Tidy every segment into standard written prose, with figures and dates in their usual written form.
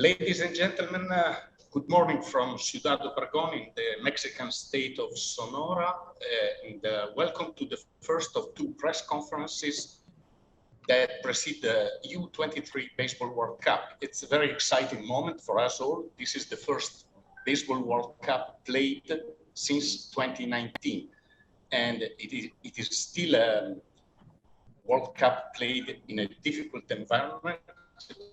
Ladies and gentlemen, good morning from Ciudad, Obregon in the Mexican state of Sonora, and welcome to the first of two press conferences that precede the U-23 Baseball World Cup. It's a very exciting moment for us all. This is the first Baseball World Cup played since 2019, and it is still a World Cup played in a difficult environment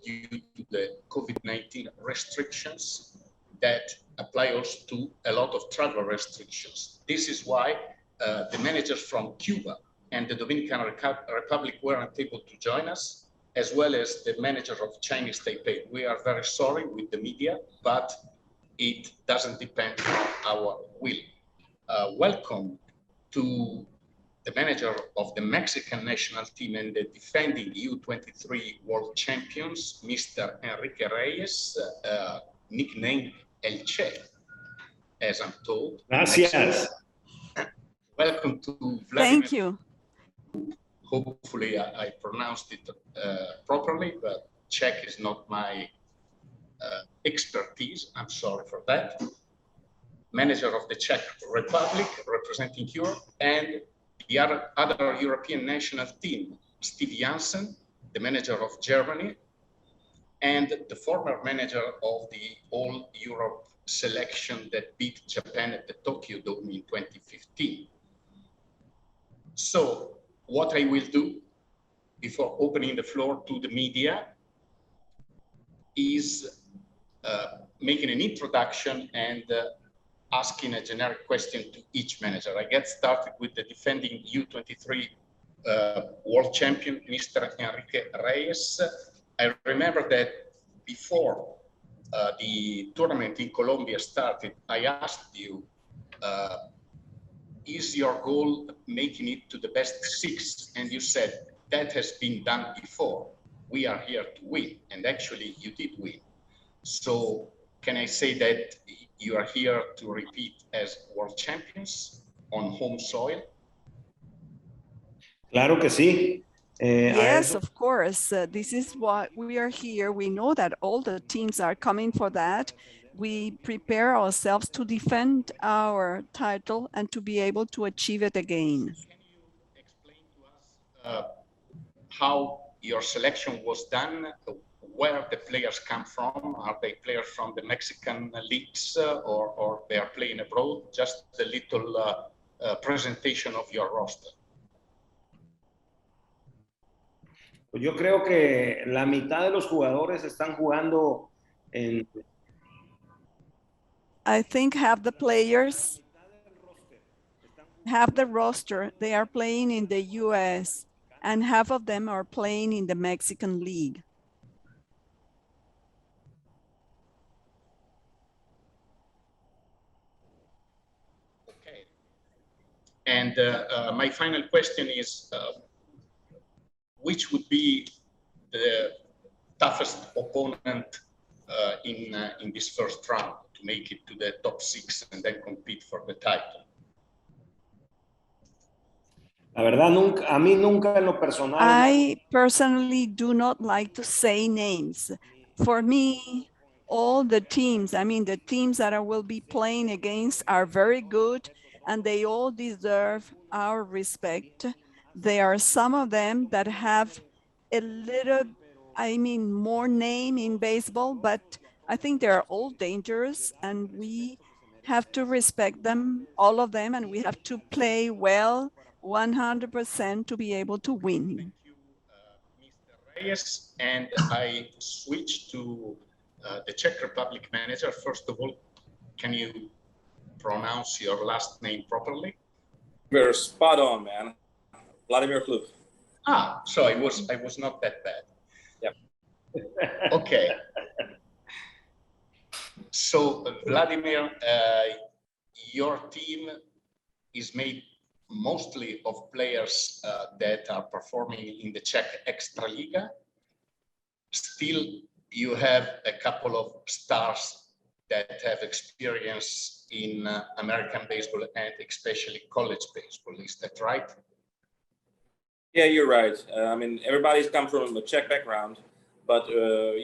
due to the COVID-19 restrictions that apply also to a lot of travel restrictions. This is why the managers from Cuba and the Dominican Republic weren't able to join us, as well as the manager of Chinese Taipei. We are very sorry with the media, but it doesn't depend on our will. Welcome to the manager of the Mexican national team and the defending U-23 world champions, Mr. Enrique Reyes, nicknamed El Che, as I'm told. Gracias. Welcome to Vladimír. Thank you. Hopefully I pronounced it properly, but Czech is not my expertise. I'm sorry for that. Manager of the Czech Republic, representing Europe, and the other European national team, Janssen, the manager of Germany, and the former manager of the All Europe selection that beat Japan at the Tokyo Dome in 2015. So what I will do before opening the floor to the media is making an introduction and asking a generic question to each manager. I get started with the defending U-23 world champion, Mr. Enrique Reyes. I remember that before the tournament in Colombia started, I asked you, is your goal making it to the best six? And you said, that has been done before. We are here to win. And actually you did win. So can I say that you are here to repeat as world champions on home soil? Claro que sí. Yes, of course. This is what we are here. We know that all the teams are coming for that. We prepare ourselves to defend our title and to be able to achieve it again. Can you explain to us how your selection was done? Where the players come from? Are they players from the Mexican leagues or they are playing abroad? Just a little presentation of your roster. Yo creo que la mitad de los jugadores están jugando en... I think half the players, half the roster, they are playing in the US and half of them are playing in the Mexican League. And my final question is, which would be the toughest opponent in this first round to make it to the top six and then compete for the title? La verdad, a mí nunca en lo personal. I personally do not like to say names. For me, all the teams, I mean, the teams that I will be playing against are very good and they all deserve our respect. There are some of them that have a little, I mean, more name in baseball, but I think they're all dangerous and we have to respect them, all of them, and we have to play well 100% to be able to win. Thank you, Mr. Reyes. And I switch to the Czech Republic manager. First of all, can you pronounce your last name properly? You're spot on, man. Vladimír Chlup. Ah, so I was not that bad. Yeah. Okay. So Vladimír, your team is made mostly of players that are performing in the Czech Extraliga. Still, you have a couple of stars that have experience in American baseball and especially college baseball. Is that right? Yeah, you're right. I mean, everybody's come from a Czech background, but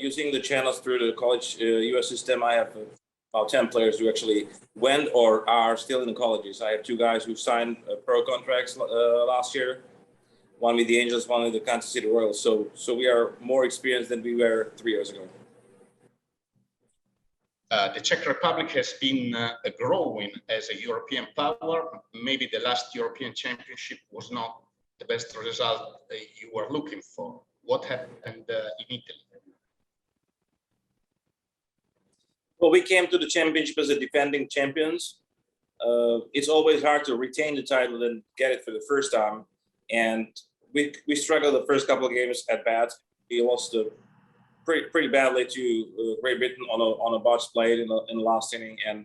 using the channels through the college US system, I have about 10 players who actually went or are still in the colleges. I have 2 guys who signed pro contracts last year, one with the Angels, one with the Kansas City Royals. So we are more experienced than we were 3 years ago. The Czech Republic has been growing as a European power. Maybe the last European Championship was not the best result you were looking for. What happened in Italy? Well, we came to the championship as a defending champions. It's always hard to retain the title and get it for the first time. And we struggled the first couple of games at bat. We lost pretty badly to Great Britain on a botched play in the last inning, and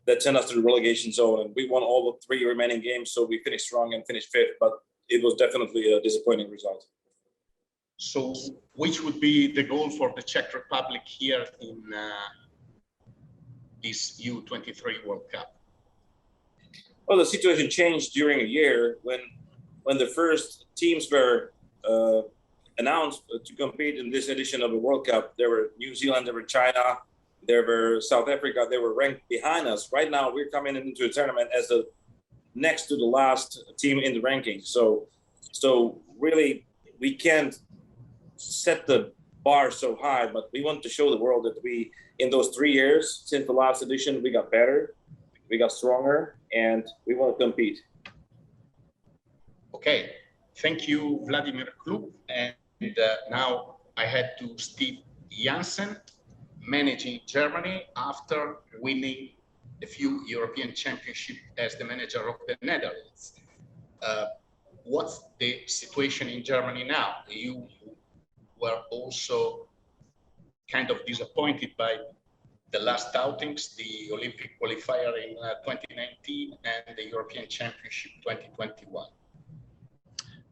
that sent us to the relegation zone. And we won all the 3 remaining games, so we finished strong and finished 5th. But it was definitely a disappointing result. So, which would be the goal for the Czech Republic here in this U-23 World Cup? Well, the situation changed during a year when the first teams were announced to compete in this edition of the World Cup. There were New Zealand, there were China, there were South Africa. They were ranked behind us. Right now, we're coming into the tournament as the next to the last team in the ranking. So really, we can't set the bar so high, but we want to show the world that we, in those 3 years since the last edition, we got better, we got stronger, and we want to compete. Okay, thank you, Vladimír Chlup. And now I head to Steve Janssen, managing Germany after winning a few European Championships as the manager of the Netherlands. What's the situation in Germany now? You were also kind of disappointed by the last outings, the Olympic qualifier in 2019 and the European Championship 2021.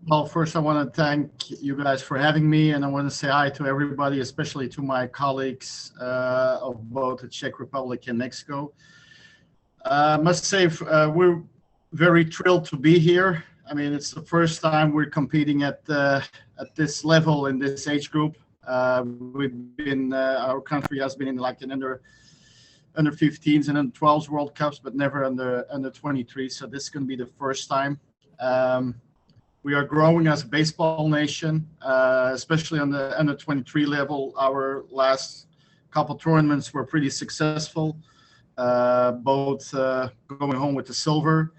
Well, first I want to thank you guys for having me, and I want to say hi to everybody, especially to my colleagues of both the Czech Republic and Mexico. I must say we're very thrilled to be here. I mean, it's the first time we're competing at this level in this age group. Our country has been in like an under 15s and under 12s World Cups, but never under 23. So this is going to be the first time. We are growing as a baseball nation, especially on the under 23 level. Our last couple tournaments were pretty successful, both going home with the silver.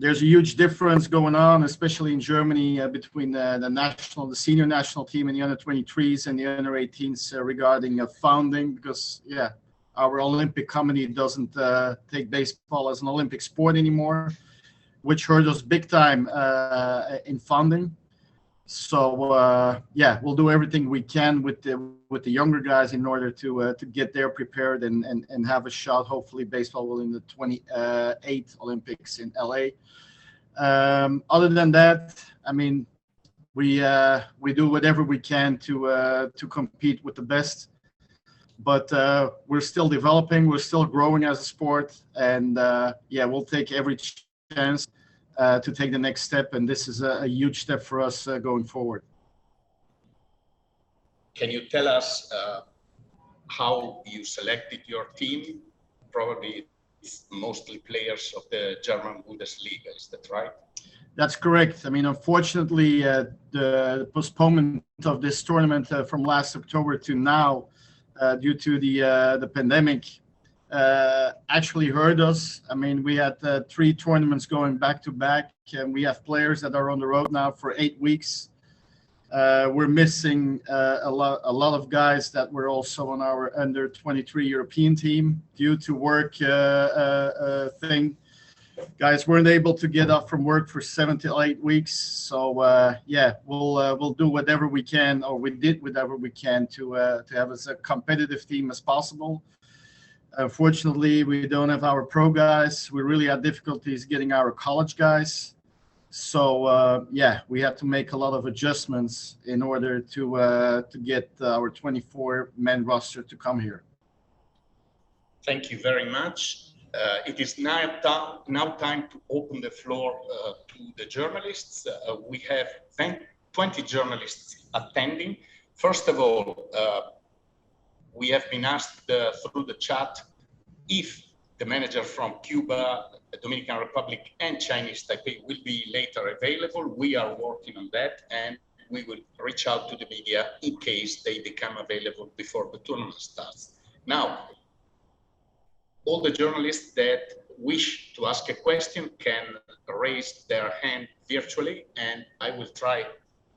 There's a huge difference going on, especially in Germany, between the senior national team and the under 23s and the under 18s regarding funding, because our Olympic committee doesn't take baseball as an Olympic sport anymore, which hurt us big time in funding. So we'll do everything we can with the younger guys in order to get there prepared and have a shot. Hopefully, baseball will in the 28th Olympics in LA. Other than that, I mean, we do whatever we can to compete with the best. But we're still developing. We're still growing as a sport, and we'll take every chance to take the next step, and this is a huge step for us going forward. Can you tell us how you selected your team? Probably it's mostly players of the German Bundesliga, is that right? That's correct. I mean, unfortunately, the postponement of this tournament from last October to now, due to the pandemic, actually hurt us. I mean, we had 3 tournaments going back to back, and we have players that are on the road now for 8 weeks. We're missing a lot of guys that were also on our under 23 European team due to work thing. Guys weren't able to get up from work for 7 to 8 weeks. So we'll do whatever we can, or we did whatever we can to have as a competitive team as possible. Unfortunately, we don't have our pro guys. We really had difficulties getting our college guys. So we had to make a lot of adjustments in order to get our 24-man roster to come here. Thank you very much. It is now time to open the floor to the journalists. We have 20 journalists attending. First of all, we have been asked through the chat if the manager from Cuba, the Dominican Republic, and Chinese Taipei will be later available. We are working on that, and we will reach out to the media in case they become available before the tournament starts. Now, all the journalists that wish to ask a question can raise their hand virtually, and I will try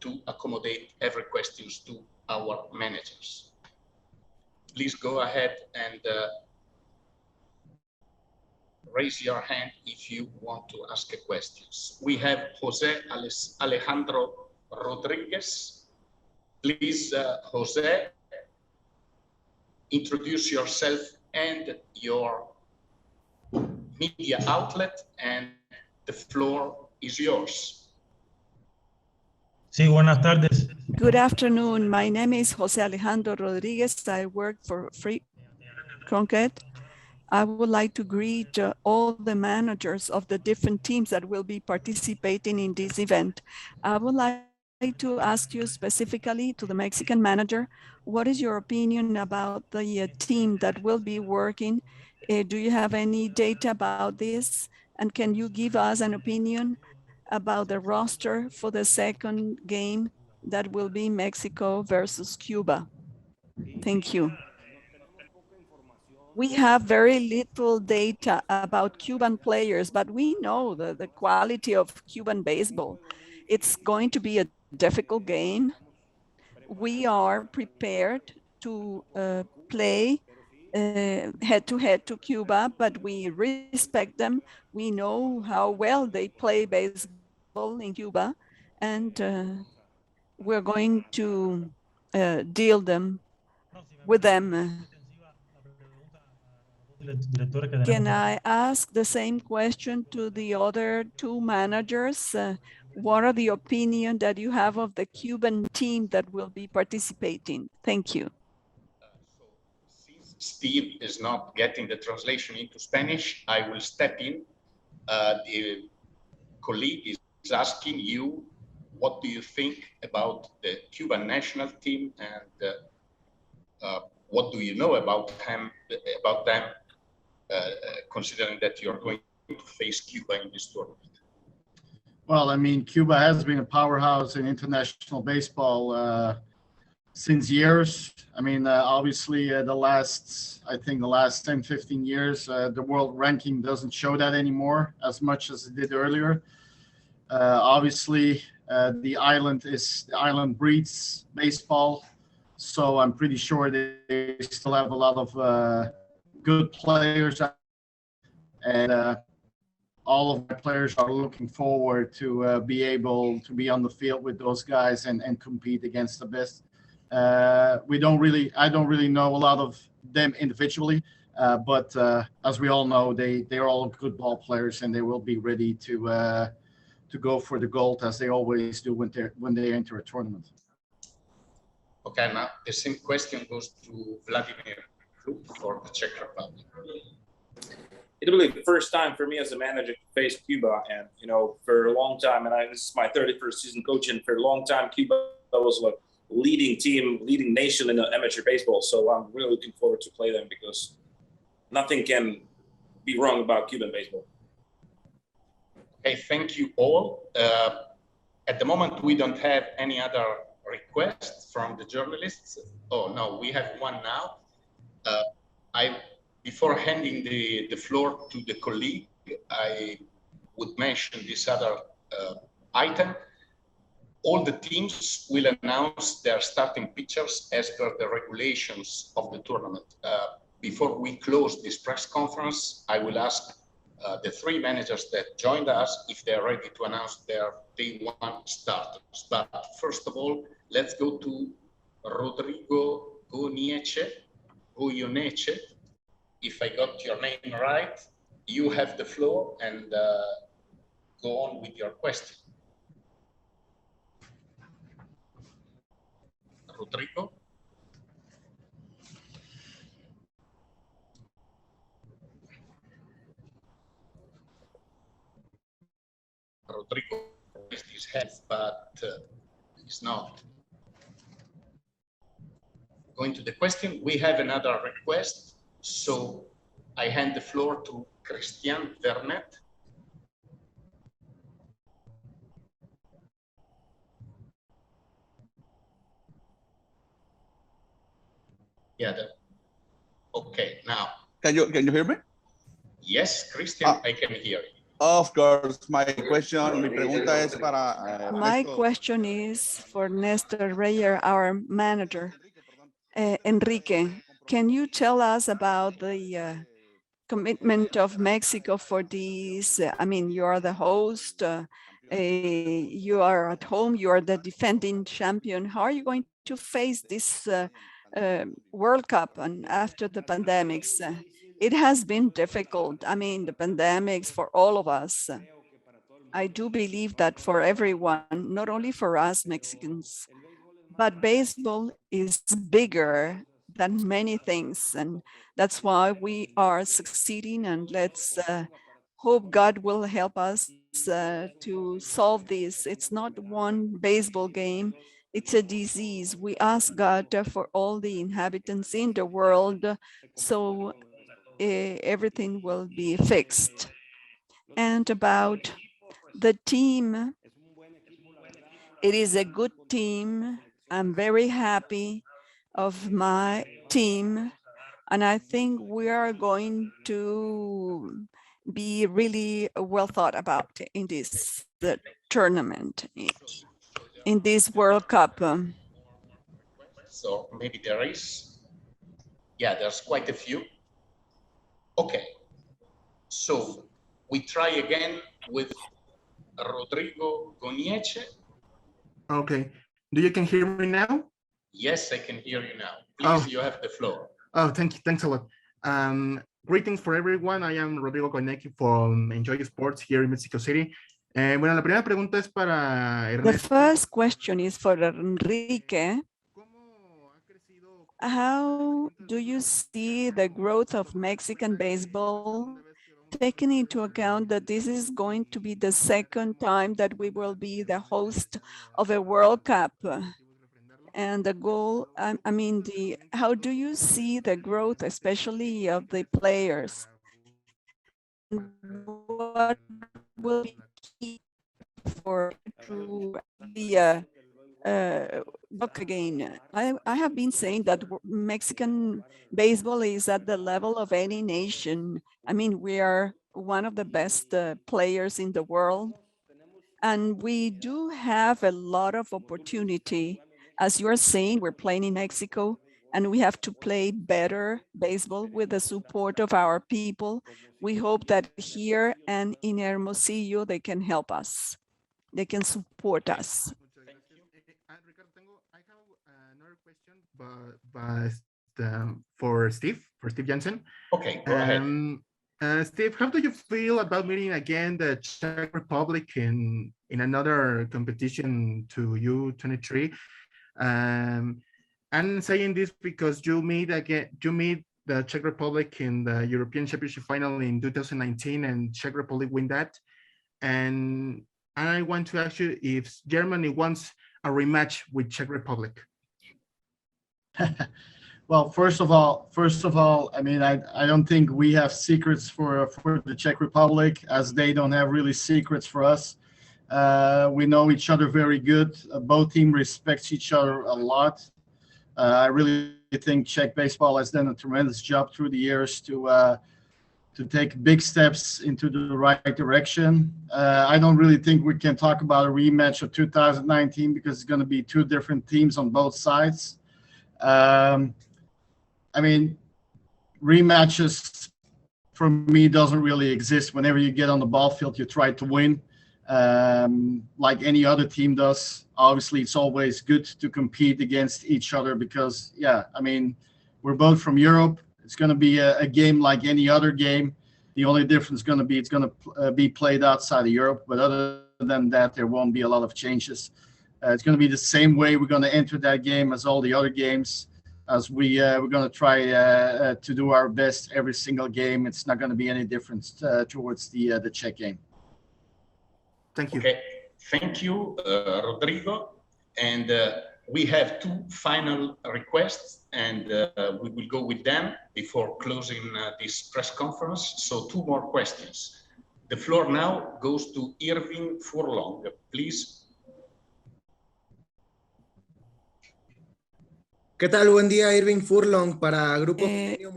to accommodate every question to our managers. Please go ahead and raise your hand if you want to ask a question. We have Jose Alejandro Rodriguez. Please, Jose, introduce yourself and your media outlet, and the floor is yours. Sí, buenas tardes. Good afternoon. My name is Jose Alejandro Rodriguez. I work for Free Croquet. I would like to greet all the managers of the different teams that will be participating in this event. I would like to ask you specifically, to the Mexican manager, what is your opinion about the team that will be working? Do you have any data about this? And can you give us an opinion about the roster for the second game that will be Mexico versus Cuba? Thank you. We have very little data about Cuban players, but we know the quality of Cuban baseball. It's going to be a difficult game. We are prepared to play head-to-head to Cuba, but we respect them. We know how well they play baseball in Cuba, and we're going to deal with them. Can I ask the same question to the other two managers? What are the opinion that you have of the Cuban team that will be participating? Thank you. Since Steve is not getting the translation into Spanish, I will step in. The colleague is asking you, what do you think about the Cuban national team, and what do you know about them, considering that you're going to face Cuba in this tournament? Well, I mean, Cuba has been a powerhouse in international baseball since years. I mean, obviously the last 10, 15 years, the world ranking doesn't show that anymore as much as it did earlier. Obviously, the island breeds baseball. So I'm pretty sure they still have a lot of good players, and all of my players are looking forward to be able to be on the field with those guys and compete against the best. I don't really know a lot of them individually, but as we all know, they are all good ball players, and they will be ready to go for the gold, as they always do when they enter a tournament. Okay, now the same question goes to Vladimír for the Czech Republic. It will be the first time for me as a manager to face Cuba, and for a long time, and this is my 31st season coaching. For a long time, Cuba was a leading nation in amateur baseball. So I'm really looking forward to play them, because nothing can be wrong about Cuban baseball. Okay, thank you all. At the moment, we don't have any other requests from the journalists. Oh no, we have one now. Before handing the floor to the colleague, I would mention this other item. All the teams will announce their starting pitchers as per the regulations of the tournament. Before we close this press conference, I will ask the three managers that joined us if they're ready to announce their day one starters. But first of all, let's go to Rodrigo Goyeneche. If I got your name right, you have the floor, and go on with your question. Rodrigo? Rodrigo raised his hand, but he's not going to the question, we have another request. So I hand the floor to Christian Vernet. Yeah. Okay. Now. Can you hear me? Yes, Christian, I can hear you. Of course. My pregunta es para. My question is for Nestor Reyes, our manager. Enrique, can you tell us about the commitment of Mexico for these? I mean, you are the host, you are at home, you are the defending champion. How are you going to face this World Cup and after the pandemics? It has been difficult. I mean, the pandemics for all of us. I do believe that for everyone, not only for us Mexicans, but baseball is bigger than many things. And that's why we are succeeding, and let's hope God will help us to solve this. It's not one baseball game, it's a disease. We ask God for all the inhabitants in the world, so everything will be fixed. And about the team, it is a good team. I'm very happy of my team, and I think we are going to be really well thought about in this tournament, in this World Cup. So maybe there is, yeah, there's quite a few. Okay, so we try again with Rodrigo Gonieche. Okay, do you can hear me now? Yes, I can hear you now. Please, you have the floor. Oh, thank you, thanks a lot. Greetings for everyone. I am Rodrigo Gonieche from Enjoy Sports here in Mexico City. Bueno, la primera pregunta es para Ernesto. The first question is for Enrique. How do you see the growth of Mexican baseball, taking into account that this is going to be the second time that we will be the host of a World Cup? And the goal, I mean, how do you see the growth, especially of the players? What will be key for to be look again? I have been saying that Mexican baseball is at the level of any nation. I mean, we are one of the best players in the world, and we do have a lot of opportunity. As you're saying, we're playing in Mexico, and we have to play better baseball with the support of our people. We hope that here and in Hermosillo, they can help us. They can support us. For Steve Janssen. Okay, go ahead. Steve, how do you feel about meeting again the Czech Republic in another competition to U-23? I'm saying this because you meet the Czech Republic in the European Championship final in 2019, and Czech Republic win that. And I want to ask you if Germany wants a rematch with Czech Republic. Well, first of all, I mean, I don't think we have secrets for the Czech Republic, as they don't have really secrets for us. We know each other very good. Both teams respect each other a lot. I really think Czech baseball has done a tremendous job through the years to take big steps into the right direction. I don't really think we can talk about a rematch of 2019 because it's going to be two different teams on both sides. I mean, rematches for me doesn't really exist. Whenever you get on the ball field, you try to win, like any other team does. Obviously, it's always good to compete against each other because, yeah, I mean, we're both from Europe. It's going to be a game like any other game. The only difference is going to be it's going to be played outside of Europe. But other than that, there won't be a lot of changes. It's going to be the same way we're going to enter that game as all the other games. As we're going to try to do our best every single game. It's not going to be any difference towards the Czech game. Thank you. Okay, thank you, Rodrigo. And we have two final requests, and we will go with them before closing this press conference. So two more questions. The floor now goes to Irving Furlong, please. ¿Qué tal? Buen día, Irving Furlong para Grupo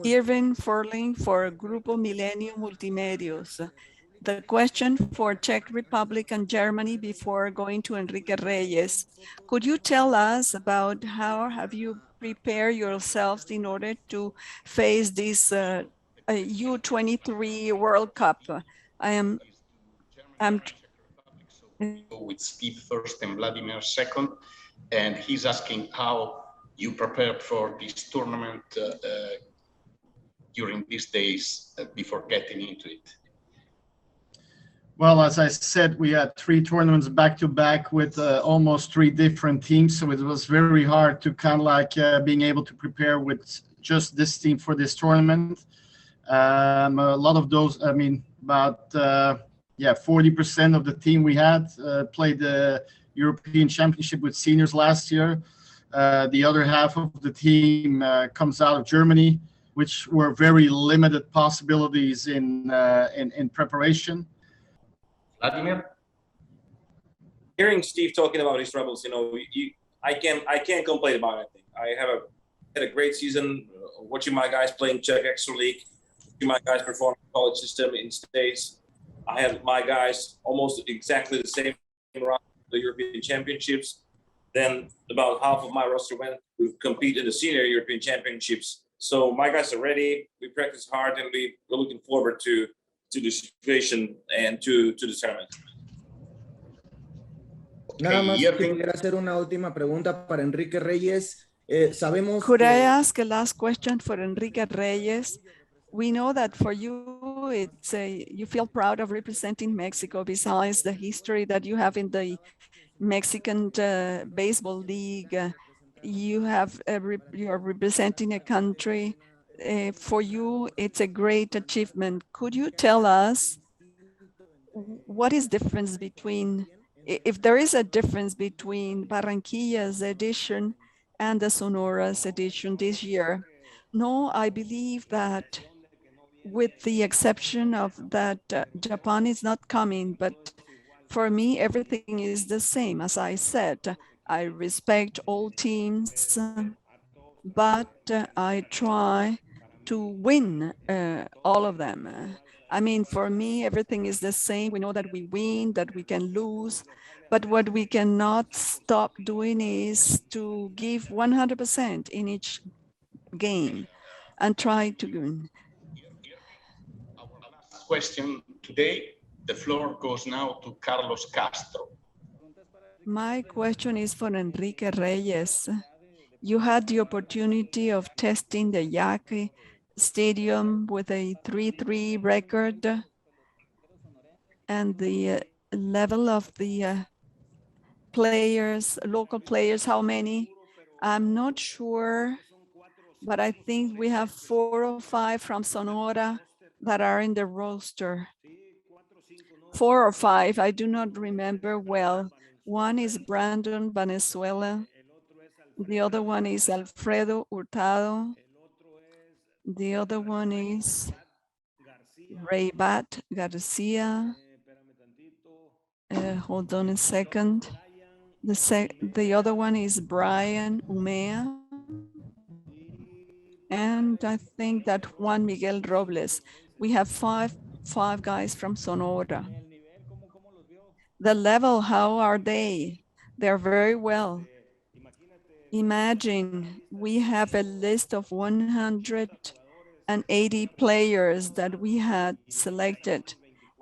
Irving Furling for Grupo Milenio Multimedios. The question for Czech Republic and Germany before going to Enrique Reyes. Could you tell us about how have you prepared yourselves in order to face this U-23 World Cup? I'm with Steve first and Vladimír second, and he's asking how you prepared for this tournament during these days before getting into it. Well, as I said, we had 3 tournaments back to back with almost 3 different teams. So it was very hard to kind of like being able to prepare with just this team for this tournament. A lot of those, I mean, about 40% of the team we had played the European Championship with seniors last year. The other half of the team comes out of Germany, which were very limited possibilities in preparation. Vladimír? Hearing Steve talking about his troubles, you know, I can't complain about anything. I had a great season watching my guys play in Czech Extra League, watching my guys perform in the college system in States. I had my guys almost exactly the same around the European Championships. Then about half of my roster went to compete in the senior European Championships. So my guys are ready. We practice hard, and we're looking forward to the situation and to the tournament. Nada más quisiera hacer una última pregunta para Enrique Reyes. Sabemos Could I ask a last question for Enrique Reyes? We know that for you, you feel proud of representing Mexico besides the history that you have in the Mexican Baseball League. You are representing a country. For you, it's a great achievement. Could you tell us what is difference between, if there is a difference between Barranquilla's edition and the Sonora's edition this year? No, I believe that with the exception of that Japan is not coming, but for me, everything is the same. As I said, I respect all teams, but I try to win all of them. I mean, for me, everything is the same. We know that we win, that we can lose, but what we cannot stop doing is to give 100% in each game and try to win. Our last question today, the floor goes now to Carlos Castro. My question is for Enrique Reyes. You had the opportunity of testing the Yaque Stadium with a 3-3 record, and the level of the players, local players, how many? I'm not sure, but I think we have 4 or 5 from Sonora that are in the roster. 4 or 5, I do not remember well. One is Brandon Venezuela. The other one is Alfredo Hurtado. The other one is Reyes Garcia. Hold on a second. The other one is Brian Umea. And I think that Juan Miguel Robles. We have five guys from Sonora. The level, how are they? They're very well. Imagine we have a list of 180 players that we had selected,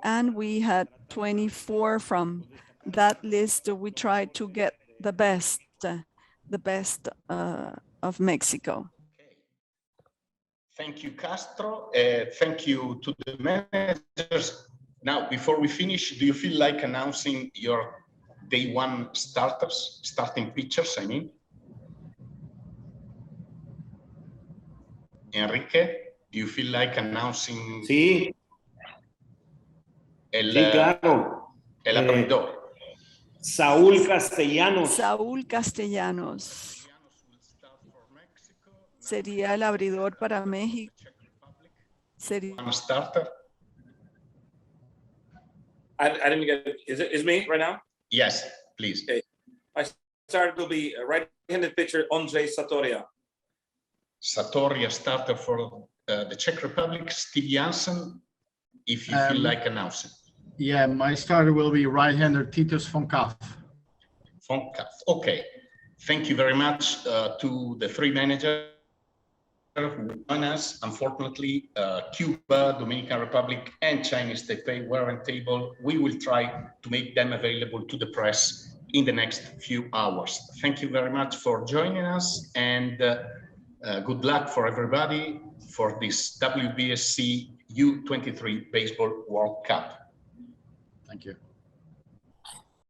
and we had 24 from that list. We tried to get the best of Mexico. Thank you, Castro. Thank you to the managers. Now, before we finish, do you feel like announcing your day one starting pitchers, I mean? Enrique, do you feel like announcing? Sí. Sí, claro. El abridor. Saúl Castellanos. Saúl Castellanos sería el abridor para México. Sería One starter. I didn't get it. Is me right now? Yes, please. Okay. My starter will be a right-handed pitcher, Ondřej Satoria. Satoria starter for the Czech Republic, Steve Janssen, if you feel like announcing. Yeah, my starter will be right-hander Titus von Kaff. Von Kaff. Okay. Thank you very much to the three managers who joined us. Unfortunately, Cuba, Dominican Republic, and Chinese Taipei weren't able. We will try to make them available to the press in the next few hours. Thank you very much for joining us, and good luck for everybody for this WBSC U-23 Baseball World Cup. Thank you.